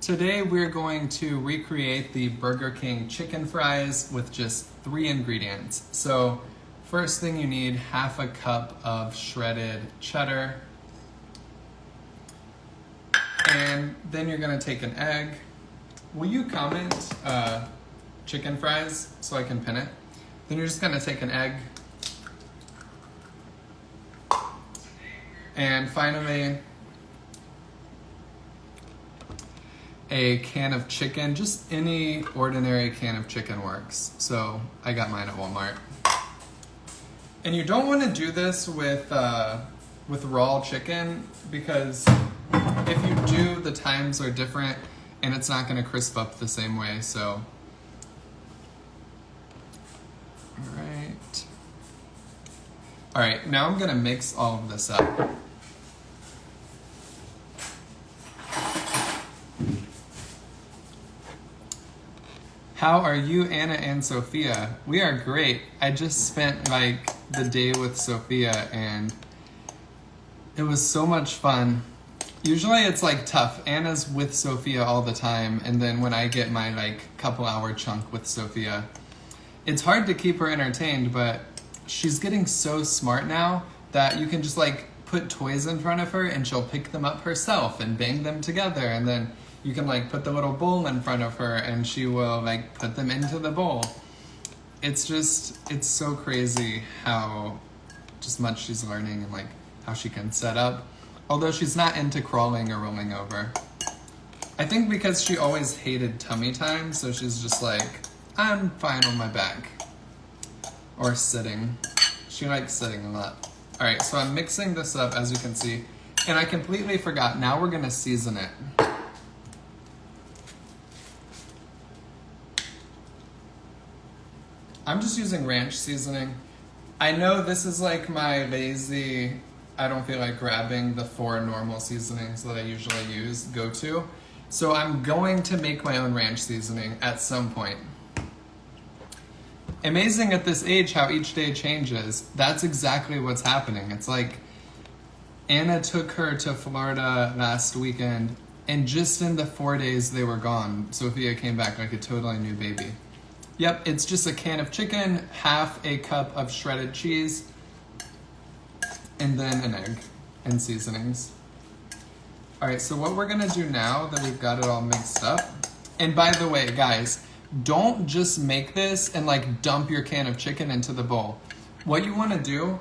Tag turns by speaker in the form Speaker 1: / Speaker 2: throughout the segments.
Speaker 1: Today we're going to recreate the Burger King chicken fries with just 3 ingredients. So first thing you need, half a cup of shredded cheddar. And then you're gonna take an egg. Will you comment chicken fries so I can pin it? Then you're just gonna take an egg. And finally, a can of chicken, just any ordinary can of chicken works. So I got mine at Walmart. And you don't want to do this with raw chicken because if you do, the times are different and it's not going to crisp up the same way. So, all right, now I'm going to mix all of this up. How are you, Anna and Sophia? We are great. I just spent like the day with Sophia and it was so much fun. Usually it's like tough. Anna's with Sophia all the time, and then when I get my like couple hour chunk with Sophia, it's hard to keep her entertained, but she's getting so smart now that you can just like put toys in front of her and she'll pick them up herself and bang them together, and then you can like put the little bowl in front of her and she will like put them into the bowl. It's so crazy how just much she's learning and like how she can set up. Although she's not into crawling or rolling over. I think because she always hated tummy time, so she's just like, I'm fine on my back. Or sitting. She likes sitting a lot. All right, so I'm mixing this up as you can see. And I completely forgot, now we're gonna season it. I'm just using ranch seasoning. I know this is like my lazy, I don't feel like grabbing the 4 normal seasonings that I usually use, go-to. So I'm going to make my own ranch seasoning at some point. Amazing at this age how each day changes. That's exactly what's happening. It's like Anna took her to Florida last weekend and just in the 4 days they were gone, Sophia came back like a totally new baby. Yep, it's just a can of chicken, half a cup of shredded cheese, and then an egg and seasonings. All right, so what we're gonna do now that we've got it all mixed up, and by the way, guys, don't just make this and like dump your can of chicken into the bowl. What you wanna do,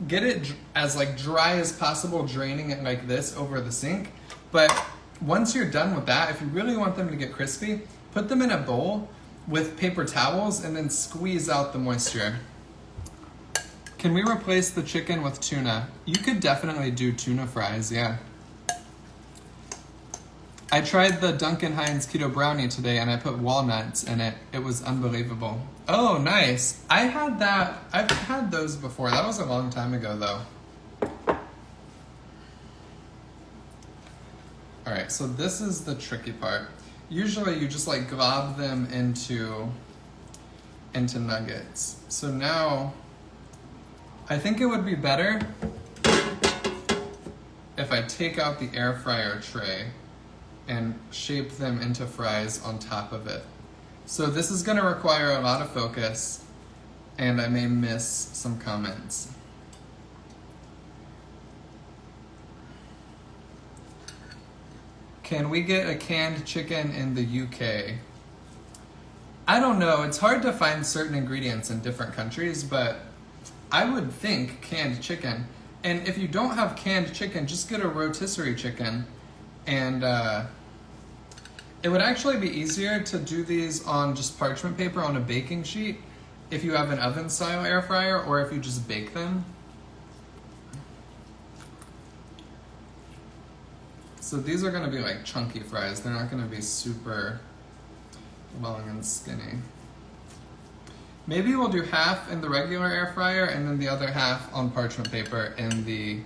Speaker 1: get it as like dry as possible, draining it like this over the sink. But once you're done with that, if you really want them to get crispy, put them in a bowl with paper towels and then squeeze out the moisture. Can we replace the chicken with tuna? You could definitely do tuna fries, yeah. I tried the Duncan Hines Keto Brownie today and I put walnuts in it. It was unbelievable. Oh, nice. I've had those before. That was a long time ago though. All right, so this is the tricky part. Usually you just like glob them into nuggets. So now, I think it would be better if I take out the air fryer tray and shape them into fries on top of it. So this is gonna require a lot of focus and I may miss some comments. Can we get a canned chicken in the UK? I don't know, it's hard to find certain ingredients in different countries, but I would think canned chicken. And if you don't have canned chicken, just get a rotisserie chicken. And it would actually be easier to do these on just parchment paper on a baking sheet if you have an oven style air fryer or if you just bake them. So these are gonna be like chunky fries. They're not gonna be super long and skinny. Maybe we'll do half in the regular air fryer and then the other half on parchment paper in the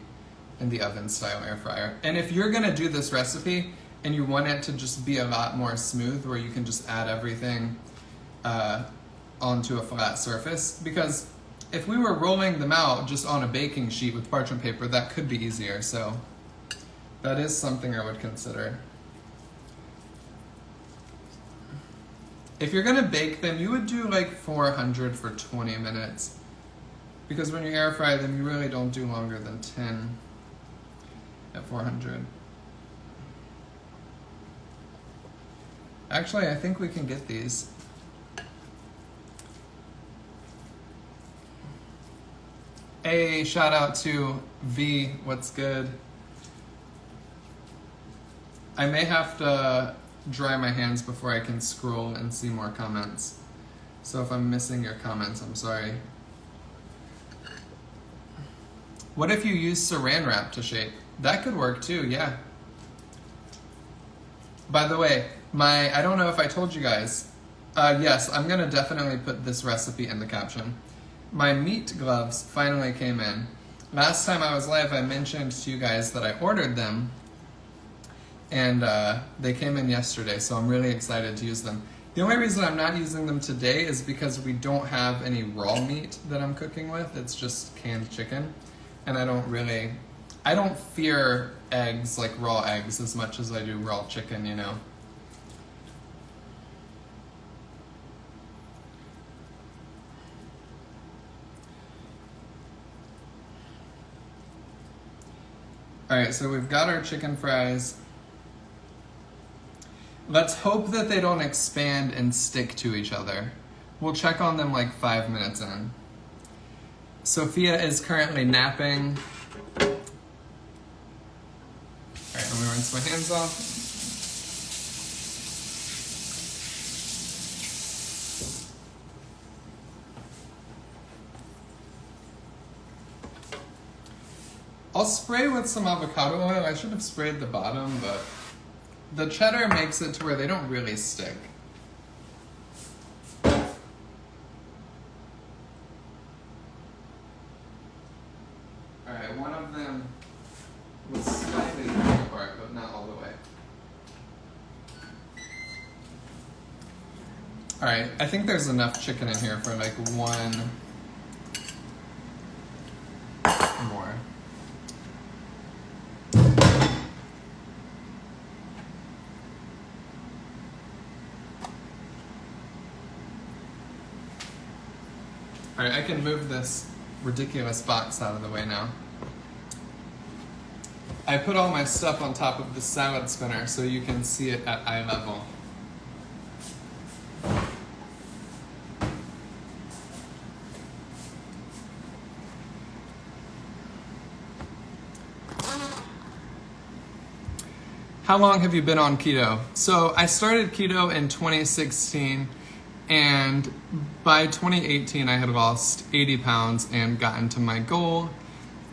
Speaker 1: oven style air fryer. And if you're gonna do this recipe and you want it to just be a lot more smooth where you can just add everything onto a flat surface, because if we were rolling them out just on a baking sheet with parchment paper, that could be easier. So that is something I would consider. If you're gonna bake them, you would do like 400 for 20 minutes. Because when you air fry them, you really don't do longer than 10 at 400. Actually, I think we can get these. A shout out to V, what's good? I may have to dry my hands before I can scroll and see more comments. So if I'm missing your comments, I'm sorry. What if you use saran wrap to shape? That could work too, yeah. By the way, I don't know if I told you guys. Yes, I'm gonna definitely put this recipe in the caption. My meat gloves finally came in. Last time I was live, I mentioned to you guys that I ordered them, and they came in yesterday, so I'm really excited to use them. The only reason I'm not using them today is because we don't have any raw meat that I'm cooking with. It's just canned chicken, and I don't fear eggs, like raw eggs, as much as I do raw chicken, you know. Alright, so we've got our chicken fries. Let's hope that they don't expand and stick to each other. We'll check on them like 5 minutes in. Sophia is currently napping. Alright, let me rinse my hands off. I'll spray with some avocado oil. I should have sprayed the bottom, but the cheddar makes it to where they don't really stick. Alright, one of them was slightly torn apart, but not all the way. Alright, I think there's enough chicken in here for like one more. Alright, I can move this ridiculous box out of the way now. I put all my stuff on top of the salad spinner so you can see it at eye level. How long have you been on keto? So I started keto in 2016, and by 2018 I had lost 80 pounds and gotten to my goal.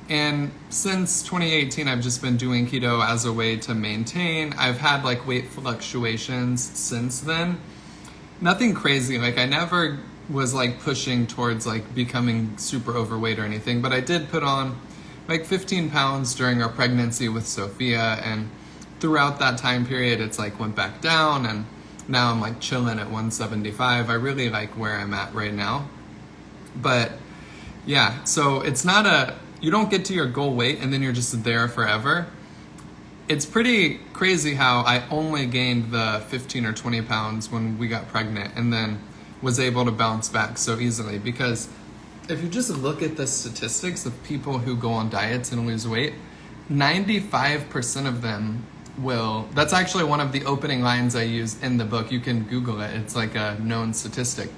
Speaker 1: And since 2018 I've just been doing keto as a way to maintain. I've had like weight fluctuations since then. Nothing crazy, like I never was like pushing towards like becoming super overweight or anything, but I did put on like 15 pounds during our pregnancy with Sophia, and throughout that time period it's like went back down, and now I'm like chilling at 175. I really like where I'm at right now. But yeah, so it's not you don't get to your goal weight and then you're just there forever. It's pretty crazy how I only gained the 15 or 20 pounds when we got pregnant and then was able to bounce back so easily. Because if you just look at the statistics of people who go on diets and lose weight, 95% of them will. That's actually one of the opening lines I use in the book. You can Google it. It's like a known statistic.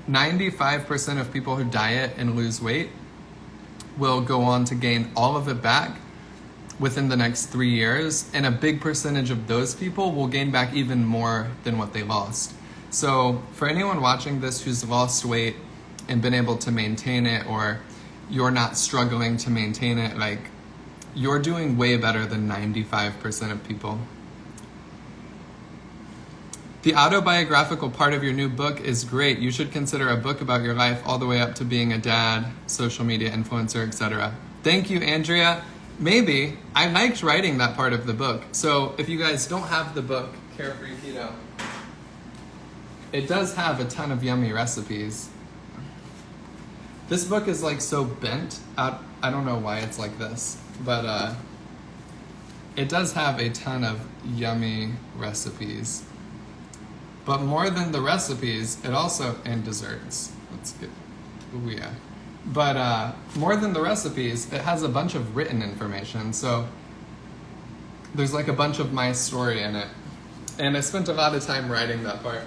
Speaker 1: 95% of people who diet and lose weight will go on to gain all of it back within the next 3 years. And a big percentage of those people will gain back even more than what they lost. So for anyone watching this who's lost weight and been able to maintain it, or you're not struggling to maintain it, like, you're doing way better than 95% of people. The autobiographical part of your new book is great. You should consider a book about your life all the way up to being a dad, social media influencer, etc. Thank you, Andrea. Maybe. I liked writing that part of the book. So if you guys don't have the book, Carefree Keto, it does have a ton of yummy recipes. This book is like so bent. I don't know why it's like this. But it does have a ton of yummy recipes. But more than the recipes, it also, and desserts. Let's get, ooh yeah. But more than the recipes, it has a bunch of written information. So there's like a bunch of my story in it. And I spent a lot of time writing that part.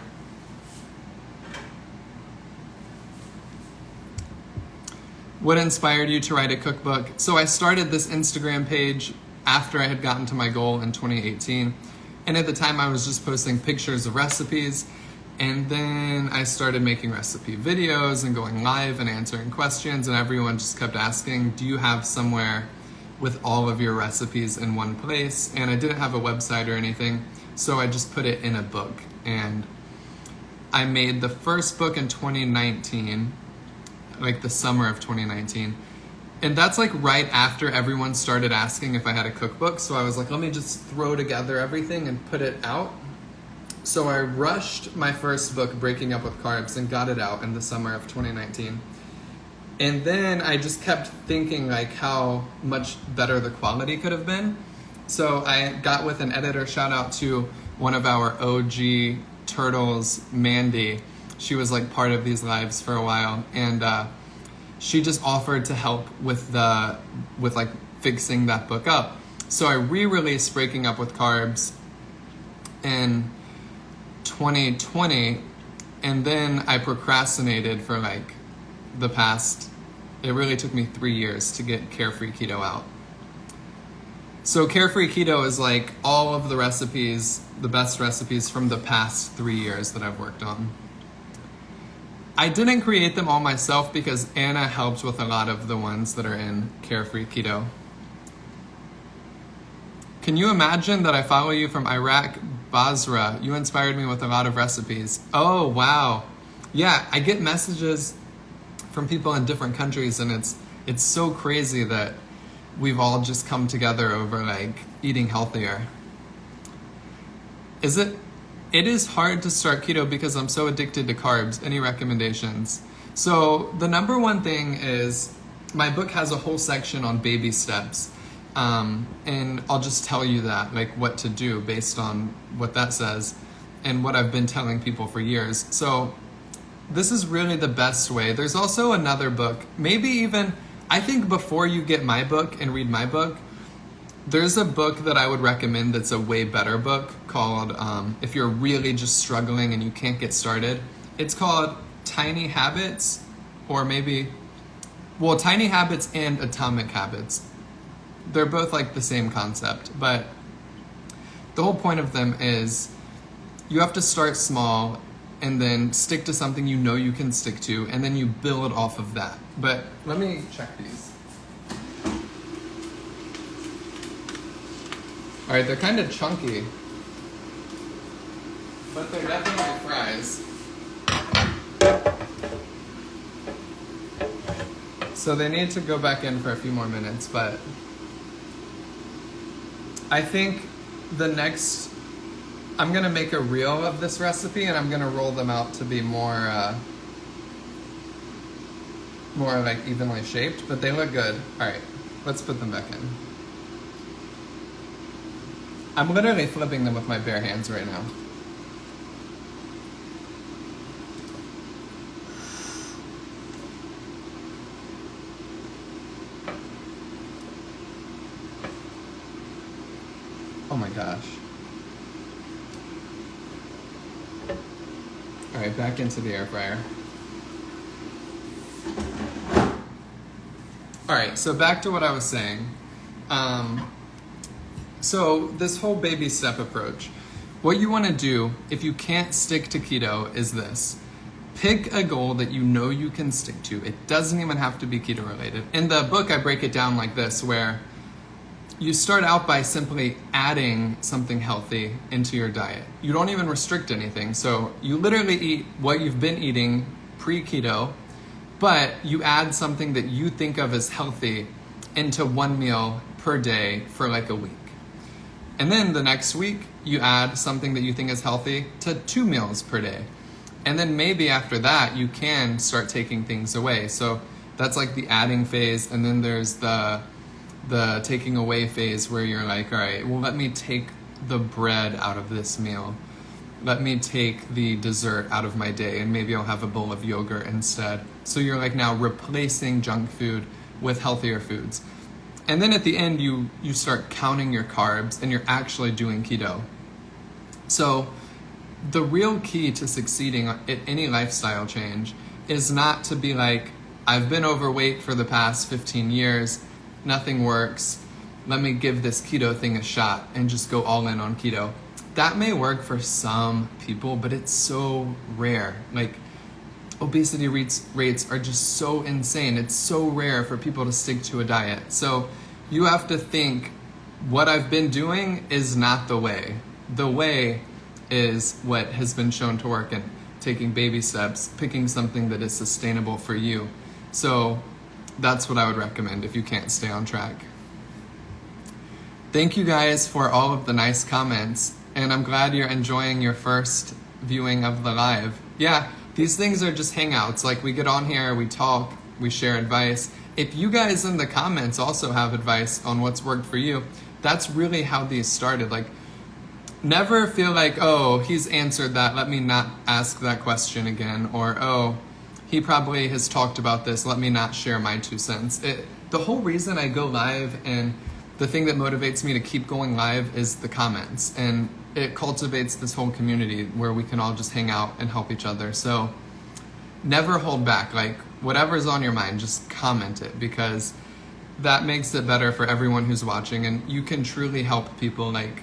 Speaker 1: What inspired you to write a cookbook? So I started this Instagram page after I had gotten to my goal in 2018. And at the time I was just posting pictures of recipes. And then I started making recipe videos and going live and answering questions. And everyone just kept asking, do you have somewhere with all of your recipes in one place? And I didn't have a website or anything. So I just put it in a book. And I made the first book in 2019, like the summer of 2019. And that's like right after everyone started asking if I had a cookbook. So I was like, let me just throw together everything and put it out. So I rushed my first book, Breaking Up with Carbs, and got it out in the summer of 2019. And then I just kept thinking like how much better the quality could have been. So I got with an editor, shout out to one of our OG turtles, Mandy. She was like part of these lives for a while. And she just offered to help with like fixing that book up. So I re-released Breaking Up with Carbs in 2020, and then I procrastinated for like the past, it really took me 3 years to get Carefree Keto out. So Carefree Keto is like all of the recipes, the best recipes from the past 3 years that I've worked on. I didn't create them all myself because Anna helped with a lot of the ones that are in Carefree Keto. Can you imagine that I follow you from Iraq, Basra? You inspired me with a lot of recipes. Oh, wow. Yeah, I get messages from people in different countries, and it's so crazy that we've all just come together over like eating healthier. It is hard to start keto because I'm so addicted to carbs. Any recommendations? So the number one thing is my book has a whole section on baby steps. And I'll just tell you that, like what to do based on what that says and what I've been telling people for years. So this is really the best way. There's also another book, maybe even, I think before you get my book and read my book, there's a book that I would recommend that's a way better book called, if you're really just struggling and you can't get started, it's called Tiny Habits, or maybe, well, Tiny Habits and Atomic Habits. They're both like the same concept, but the whole point of them is you have to start small and then stick to something you know you can stick to, and then you build off of that. But let me check these. All right, they're kind of chunky, but they're definitely fries. So they need to go back in for a few more minutes, but I think the next, I'm gonna make a reel of this recipe and I'm gonna roll them out to be more like evenly shaped, but they look good. All right, let's put them back in. I'm literally flipping them with my bare hands right now. Oh my gosh. All right, back into the air fryer. All right, so back to what I was saying. So this whole baby step approach, what you want to do if you can't stick to keto is this. Pick a goal that you know you can stick to. It doesn't even have to be keto related. In the book, I break it down like this, where you start out by simply adding something healthy into your diet. You don't even restrict anything. So you literally eat what you've been eating pre-keto, but you add something that you think of as healthy into one meal per day for like a week. And then the next week, you add something that you think is healthy to 2 meals per day. And then maybe after that, you can start taking things away. So that's like the adding phase. And then there's the taking away phase where you're like, all right, well, let me take the bread out of this meal. let me take the dessert out of my day and maybe I'll have a bowl of yogurt instead. So you're like now replacing junk food with healthier foods. And then at the end, you start counting your carbs and you're actually doing keto. So the real key to succeeding at any lifestyle change is not to be like, I've been overweight for the past 15 years, nothing works, let me give this keto thing a shot and just go all in on keto. That may work for some people, but it's so rare. Like, obesity rates are just so insane. It's so rare for people to stick to a diet. So you have to think, what I've been doing is not the way. The way is what has been shown to work, and taking baby steps, picking something that is sustainable for you. So that's what I would recommend if you can't stay on track. Thank you guys for all of the nice comments, and I'm glad you're enjoying your first viewing of the live. Yeah, these things are just hangouts. Like, we get on here, we talk, we share advice. If you guys in the comments also have advice on what's worked for you, that's really how these started. Like, never feel like, oh, he's answered that, let me not ask that question again. Or, oh, he probably has talked about this, let me not share my 2 cents. The whole reason I go live and the thing that motivates me to keep going live is the comments. And it cultivates this whole community where we can all just hang out and help each other. So never hold back. Like, whatever's on your mind, just comment it, because that makes it better for everyone who's watching. And you can truly help people. Like,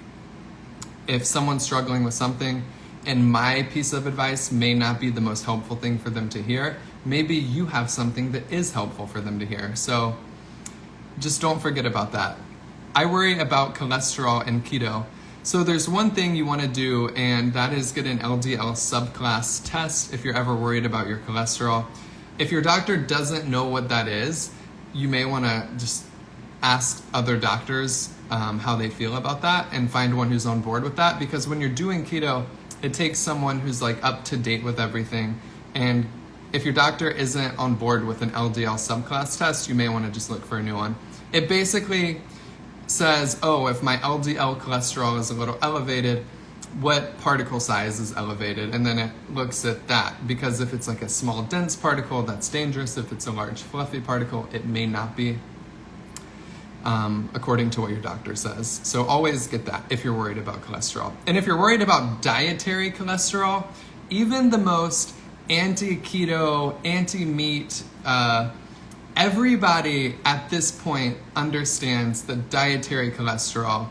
Speaker 1: if someone's struggling with something and my piece of advice may not be the most helpful thing for them to hear, maybe you have something that is helpful for them to hear. So just don't forget about that. I worry about cholesterol and keto. So there's one thing you want to do, and that is get an LDL subclass test if you're ever worried about your cholesterol. If your doctor doesn't know what that is, you may want to just ask other doctors how they feel about that and find one who's on board with that, because when you're doing keto, it takes someone who's like up to date with everything. And if your doctor isn't on board with an LDL subclass test, you may want to just look for a new one. It basically says, oh, if my LDL cholesterol is a little elevated, what particle size is elevated? And then it looks at that, because if it's like a small dense particle, that's dangerous. If it's a large fluffy particle, it may not be, according to what your doctor says. So always get that if you're worried about cholesterol. And if you're worried about dietary cholesterol, even the most anti-keto, anti-meat, everybody at this point understands that dietary cholesterol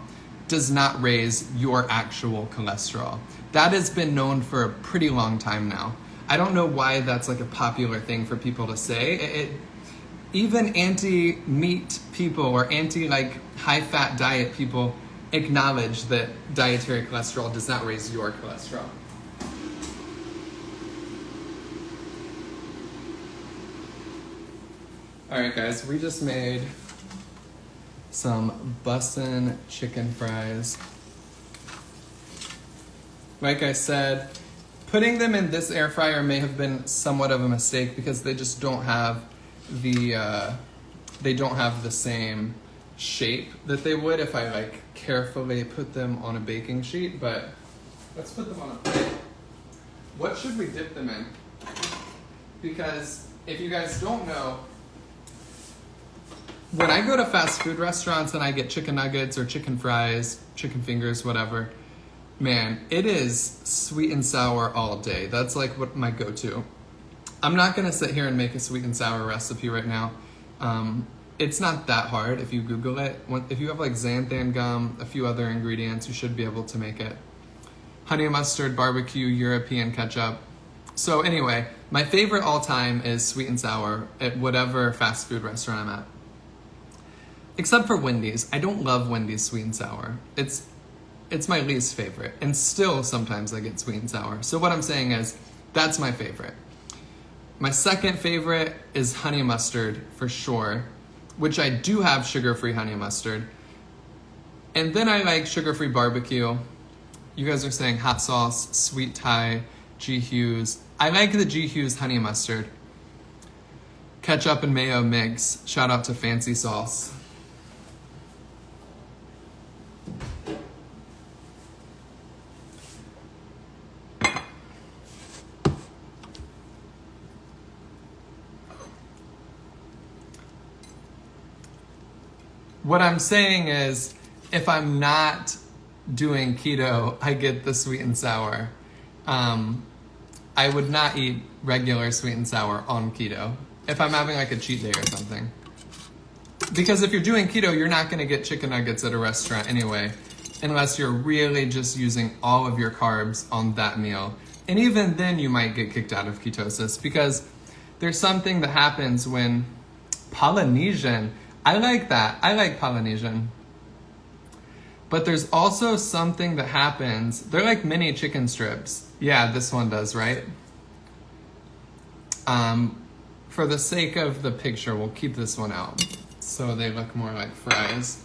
Speaker 1: does not raise your actual cholesterol. That has been known for a pretty long time now. I don't know why that's like a popular thing for people to say. Even anti-meat people or anti high-fat diet people acknowledge that dietary cholesterol does not raise your cholesterol. All right, guys, we just made some bussin' chicken fries. Like I said, putting them in this air fryer may have been somewhat of a mistake because they just don't have the same shape that they would if I like carefully put them on a baking sheet. But let's put them on a plate. What should we dip them in? Because if you guys don't know, when I go to fast food restaurants and I get chicken nuggets or chicken fries, chicken fingers, whatever, man, it is sweet and sour all day. That's like what my go-to. I'm not going to sit here and make a sweet and sour recipe right now. It's not that hard if you Google it. If you have like xanthan gum, a few other ingredients, you should be able to make it. Honey mustard, barbecue, European ketchup. So anyway, my favorite all time is sweet and sour at whatever fast food restaurant I'm at. Except for Wendy's. I don't love Wendy's sweet and sour. It's my least favorite. And still sometimes I get sweet and sour. So what I'm saying is, that's my favorite. My second favorite is honey mustard for sure, which I do have sugar-free honey mustard. And then I like sugar-free barbecue. You guys are saying hot sauce, sweet Thai, G. Hughes. I like the G. Hughes honey mustard. Ketchup and mayo mix. Shout out to Fancy Sauce. What I'm saying is, if I'm not doing keto, I get the sweet and sour. I would not eat regular sweet and sour on keto if I'm having like a cheat day or something. Because if you're doing keto, you're not going to get chicken nuggets at a restaurant anyway, unless you're really just using all of your carbs on that meal. And even then you might get kicked out of ketosis, because there's something that happens when Polynesian, I like that. I like Polynesian. But there's also something that happens. They're like mini chicken strips. Yeah, this one does, right? For the sake of the picture, we'll keep this one out so they look more like fries.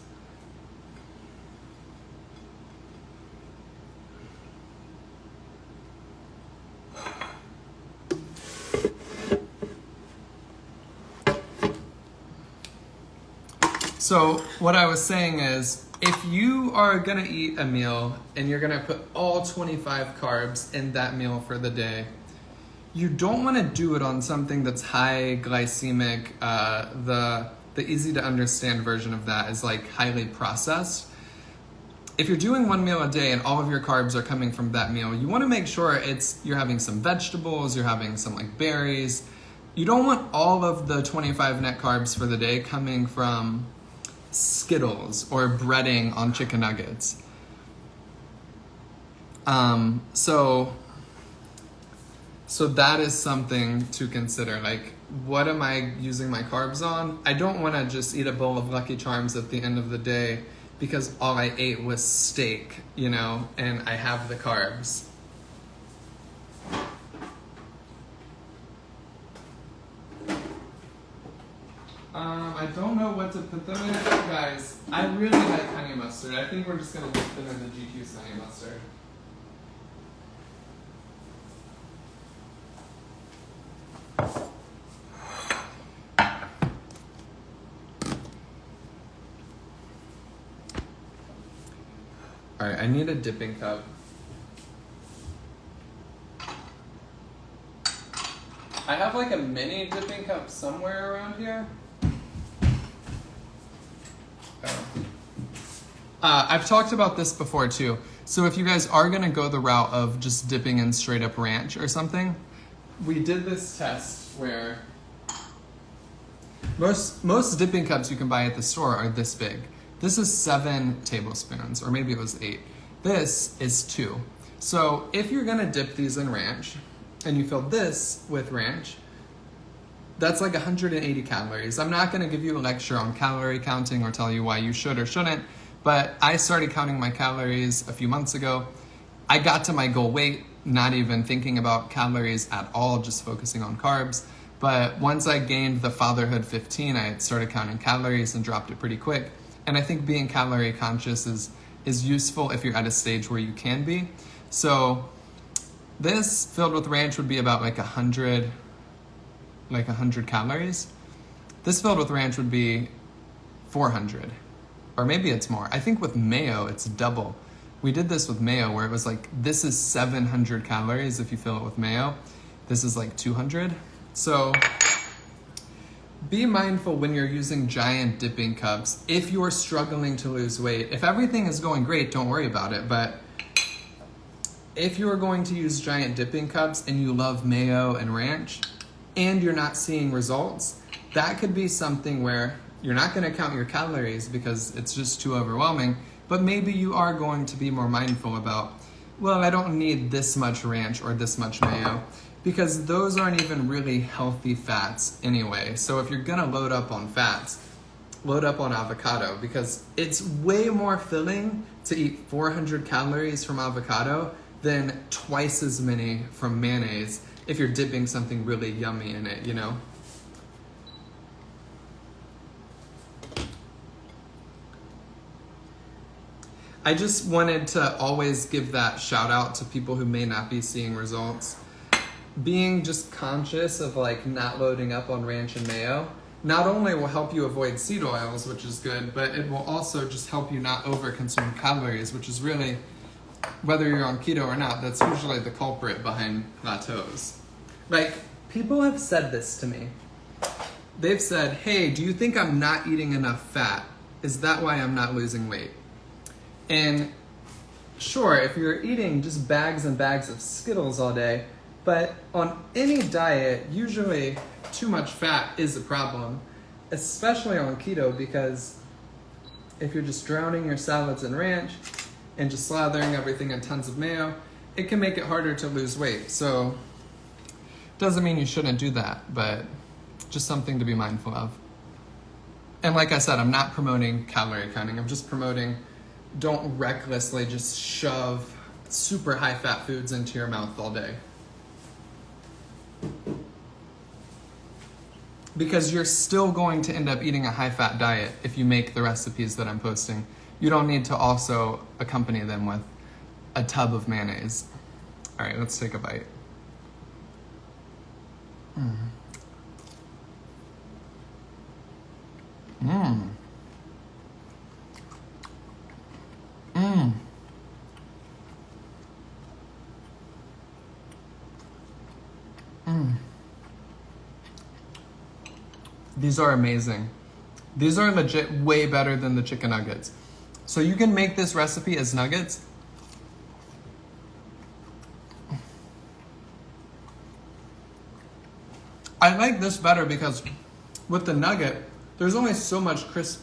Speaker 1: So what I was saying is, if you are gonna eat a meal and you're gonna put all 25 carbs in that meal for the day, you don't wanna do it on something that's high glycemic. The easy to understand version of that is like highly processed. If you're doing one meal a day and all of your carbs are coming from that meal, you wanna make sure you're having some vegetables, you're having some like berries. You don't want all of the 25 net carbs for the day coming from Skittles or breading on chicken nuggets. So that is something to consider. Like, what am I using my carbs on? I don't want to just eat a bowl of Lucky Charms at the end of the day because all I ate was steak, and I have the carbs. I don't know what to put them in. Guys, I really like honey mustard. I think we're just going to dip them in the GQ's honey mustard. Alright, I need a dipping cup. I have like a mini dipping cup somewhere around here. I've talked about this before too. So if you guys are gonna go the route of just dipping in straight up ranch or something, we did this test where most dipping cups you can buy at the store are this big. This is 7 tablespoons, or maybe it was 8. This is 2. So if you're gonna dip these in ranch, and you fill this with ranch, that's like 180 calories. I'm not gonna give you a lecture on calorie counting or tell you why you should or shouldn't, but I started counting my calories a few months ago. I got to my goal weight, not even thinking about calories at all, just focusing on carbs. But once I gained the fatherhood 15, I started counting calories and dropped it pretty quick. And I think being calorie conscious is useful if you're at a stage where you can be. So this filled with ranch would be about like 100 calories. This filled with ranch would be 400, or maybe it's more. I think with mayo, it's double. We did this with mayo where it was like, this is 700 calories if you fill it with mayo. This is like 200. So be mindful when you're using giant dipping cups. If you're struggling to lose weight, if everything is going great, don't worry about it. But if you're going to use giant dipping cups and you love mayo and ranch and you're not seeing results, that could be something where you're not going to count your calories because it's just too overwhelming, but maybe you are going to be more mindful about, well, I don't need this much ranch or this much mayo, because those aren't even really healthy fats anyway. So if you're going to load up on fats, load up on avocado, because it's way more filling to eat 400 calories from avocado than twice as many from mayonnaise if you're dipping something really yummy in it, I just wanted to always give that shout out to people who may not be seeing results. Being just conscious of like not loading up on ranch and mayo not only will help you avoid seed oils, which is good, but it will also just help you not overconsume calories, which is really, whether you're on keto or not, that's usually the culprit behind plateaus. Like, people have said this to me. They've said, hey, do you think I'm not eating enough fat? is that why I'm not losing weight? And sure, if you're eating just bags and bags of Skittles all day, but on any diet, usually too much fat is a problem, especially on keto, because if you're just drowning your salads in ranch and just slathering everything in tons of mayo, it can make it harder to lose weight. So doesn't mean you shouldn't do that, but just something to be mindful of. And like I said, I'm not promoting calorie counting. I'm just promoting don't recklessly just shove super high fat foods into your mouth all day. Because you're still going to end up eating a high fat diet if you make the recipes that I'm posting. You don't need to also accompany them with a tub of mayonnaise. All right, let's take a bite. Mmm. Mmm. Mmm. Mmm. These are amazing. These are legit way better than the chicken nuggets. So you can make this recipe as nuggets. I like this better because with the nugget, there's only so much crisp.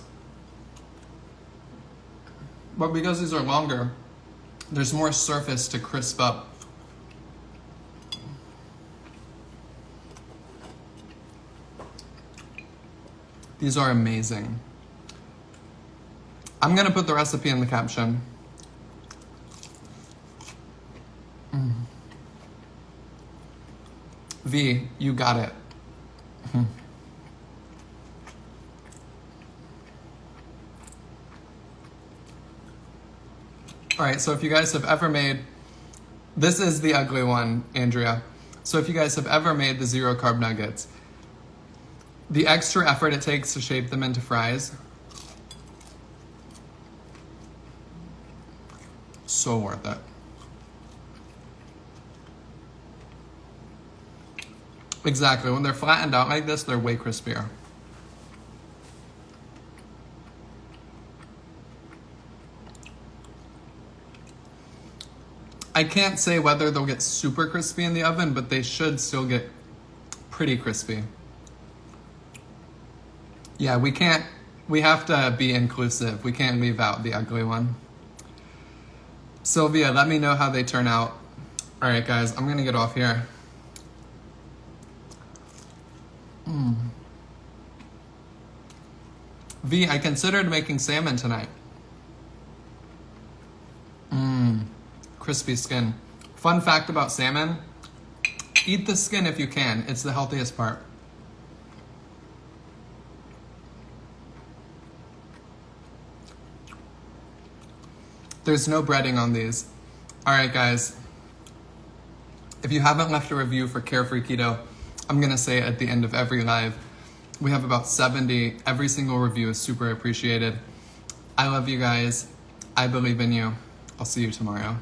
Speaker 1: But because these are longer, there's more surface to crisp up. These are amazing. I'm gonna put the recipe in the caption. V, you got it. All right, so if you guys have ever made, this is the ugly one, Andrea. So if you guys have ever made the 0 carb nuggets, the extra effort it takes to shape them into fries, so worth it. Exactly, when they're flattened out like this, they're way crispier. I can't say whether they'll get super crispy in the oven, but they should still get pretty crispy. Yeah, we have to be inclusive. We can't leave out the ugly one. Sylvia, let me know how they turn out. All right, guys, I'm gonna get off here. V, I considered making salmon tonight. Crispy skin. Fun fact about salmon, eat the skin if you can. It's the healthiest part. There's no breading on these. All right, guys. If you haven't left a review for Carefree Keto, I'm gonna say it at the end of every live. We have about 70. Every single review is super appreciated. I love you guys. I believe in you. I'll see you tomorrow.